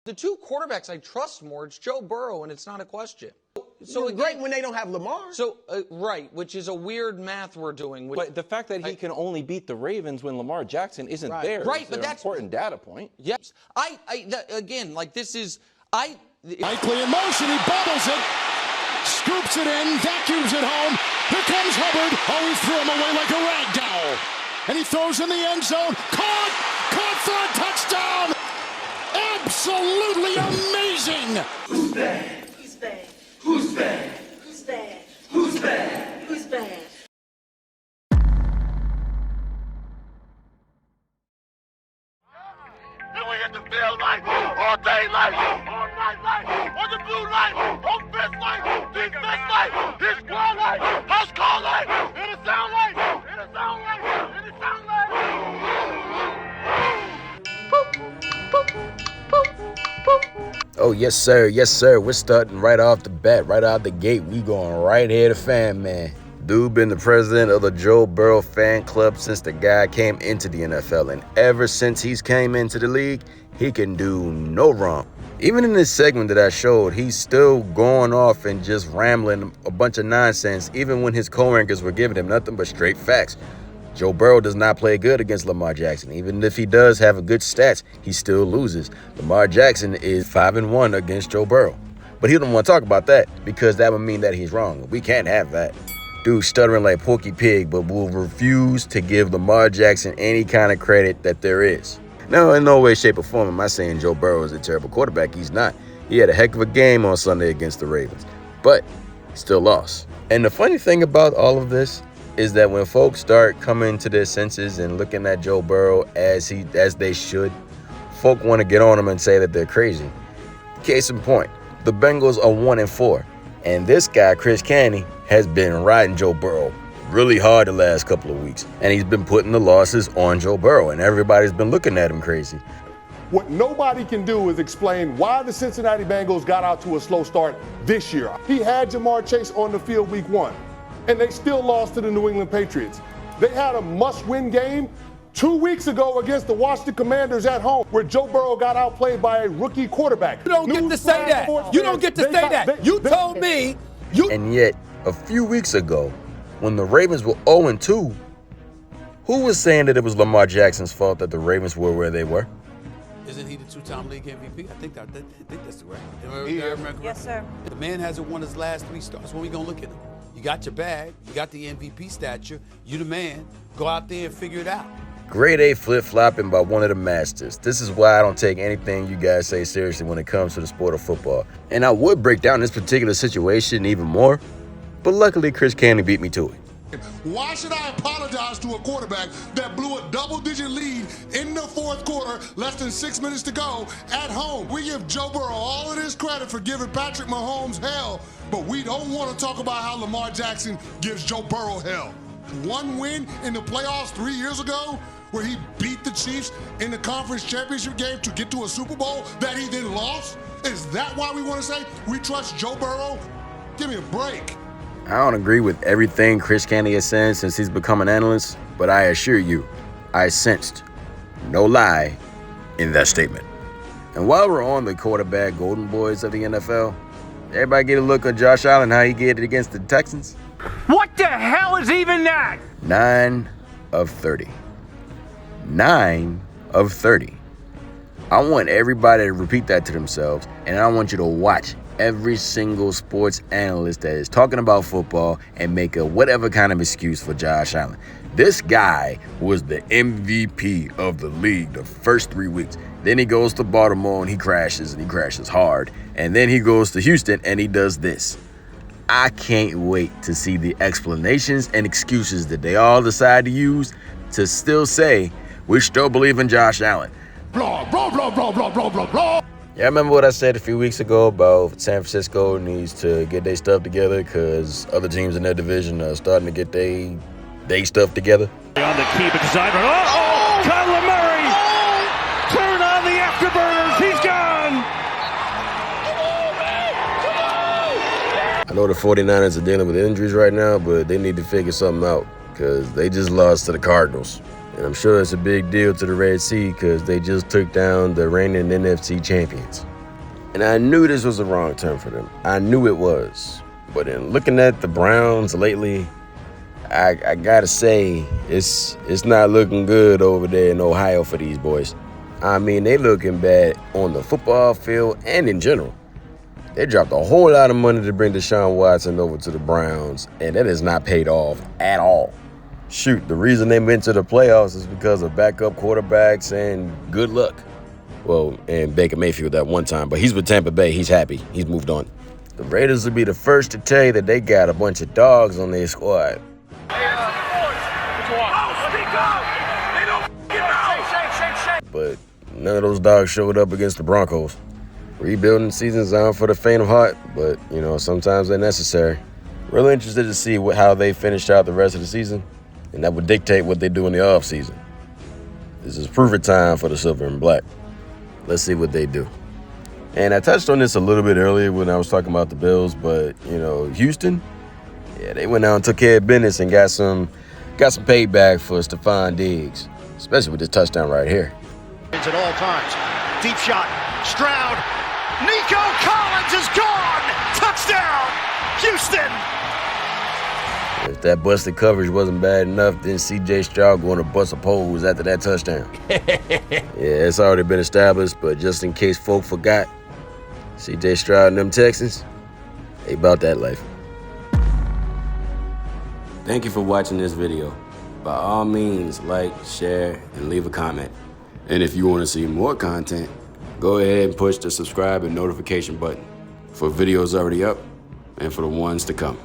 The two quarterbacks I trust more, it's Joe Burrow, and it's not a question. So it's great when they don't have Lamar. So, right, which is a weird math we're doing. But the fact that he can only beat the Ravens when Lamar Jackson isn't there right, is but an that's important data point. Yes. Again, like this is, Likely in motion, he bobbles it, scoops it in, vacuums it home. Here comes Hubbard. Oh, he threw him away like a rag doll. And he throws in the end zone. Caught for a touchdown. Absolutely amazing. Who's bad? Who's bad? Who's bad? Who's bad? Who's bad? Who's bad? Then we hit the field light, all day light, all night light, on the blue light, offense light, defense light, his squad light, house call light, in the sound light, in the sound light, in the sound light. Oh, yes, sir. Yes, sir. We're starting right off the bat, right out the gate. We going right here to Fan Man. Dude been the president of the Joe Burrow fan club since the guy came into the NFL. And ever since he's came into the league, he can do no wrong. Even in this segment that I showed, he's still going off and just rambling a bunch of nonsense, even when his co-rankers were giving him nothing but straight facts. Joe Burrow does not play good against Lamar Jackson. Even if he does have a good stats, he still loses. Lamar Jackson is 5-1 against Joe Burrow. But he don't want to talk about that because that would mean that he's wrong. We can't have that. Dude stuttering like Porky Pig, but will refuse to give Lamar Jackson any kind of credit that there is. No, in no way, shape, or form am I saying Joe Burrow is a terrible quarterback. He's not. He had a heck of a game on Sunday against the Ravens, but he still lost. And the funny thing about all of this is that when folks start coming to their senses and looking at Joe Burrow as they should, folk want to get on him and say that they're crazy. Case in point, the Bengals are 1-4, and this guy, Chris Canty, has been riding Joe Burrow really hard the last couple of weeks, and he's been putting the losses on Joe Burrow, and everybody's been looking at him crazy. What nobody can do is explain why the Cincinnati Bengals got out to a slow start this year. He had Jamar Chase on the field week 1. And they still lost to the New England Patriots. They had a must-win game 2 weeks ago against the Washington Commanders at home, where Joe Burrow got outplayed by a rookie quarterback. You don't get to say that. You don't get to say that. You told me. And yet, a few weeks ago, when the Ravens were 0-2, who was saying that it was Lamar Jackson's fault that the Ravens were where they were? Isn't he the two-time league MVP? I think that's the right. Yes, sir. The man hasn't won his last 3 starts. When we gonna look at him? You got your bag, you got the MVP stature, you the man. Go out there and figure it out. Grade A flip-flopping by one of the masters. This is why I don't take anything you guys say seriously when it comes to the sport of football. And I would break down this particular situation even more, but luckily Chris Canty beat me to it. Why should I apologize to a quarterback that blew a double-digit lead in the fourth quarter, less than 6 minutes to go, at home? We give Joe Burrow all of this credit for giving Patrick Mahomes hell, but we don't want to talk about how Lamar Jackson gives Joe Burrow hell. One win in the playoffs 3 years ago, where he beat the Chiefs in the conference championship game to get to a Super Bowl that he then lost? Is that why we want to say we trust Joe Burrow? Give me a break. I don't agree with everything Chris Canty has said since he's become an analyst, but I assure you, I sensed no lie in that statement. And while we're on the quarterback golden boys of the NFL, everybody get a look at Josh Allen, how he did it against the Texans? What the hell is even that? 9 of 30. 9 of 30. I want everybody to repeat that to themselves, and I want you to watch every single sports analyst that is talking about football and make a whatever kind of excuse for Josh Allen. This guy was the MVP of the league the first 3 weeks. Then he goes to Baltimore and he crashes hard. And then he goes to Houston and he does this. I can't wait to see the explanations and excuses that they all decide to use to still say, we still believe in Josh Allen. Blah, blah, blah, blah, blah, blah, blah, blah. Yeah, I remember what I said a few weeks ago about San Francisco needs to get their stuff together because other teams in their division are starting to get their stuff together. On the key, but design run. Oh! Kyler Murray! Oh! Turn on the afterburners. He's gone! I know the 49ers are dealing with injuries right now, but they need to figure something out because they just lost to the Cardinals. And I'm sure it's a big deal to the Red Sea because they just took down the reigning NFC champions. And I knew this was a wrong turn for them. I knew it was. But in looking at the Browns lately, I gotta say, it's not looking good over there in Ohio for these boys. I mean, they looking bad on the football field and in general. They dropped a whole lot of money to bring Deshaun Watson over to the Browns, and that has not paid off at all. Shoot, the reason they went to the playoffs is because of backup quarterbacks and good luck. Well, and Baker Mayfield at one time, but he's with Tampa Bay. He's happy. He's moved on. The Raiders will be the first to tell you that they got a bunch of dogs on their squad. But none of those dogs showed up against the Broncos. Rebuilding seasons aren't for the faint of heart, but, you know, sometimes they're necessary. Really interested to see how they finish out the rest of the season, and that would dictate what they do in the offseason. This is prove it time for the silver and black. Let's see what they do. And I touched on this a little bit earlier when I was talking about the Bills, but, you know, Houston, yeah, they went out and took care of business and got some payback for Stephon Diggs, especially with this touchdown right here. At all times. Deep shot. Stroud. Nico Collins is gone. Touchdown. Houston. If that busted coverage wasn't bad enough, then C.J. Stroud going to bust a pose after that touchdown. Yeah, it's already been established, but just in case folk forgot, C.J. Stroud and them Texans, they about that life. Thank you for watching this video. By all means, like, share, and leave a comment. And if you want to see more content, go ahead and push the subscribe and notification button for videos already up and for the ones to come.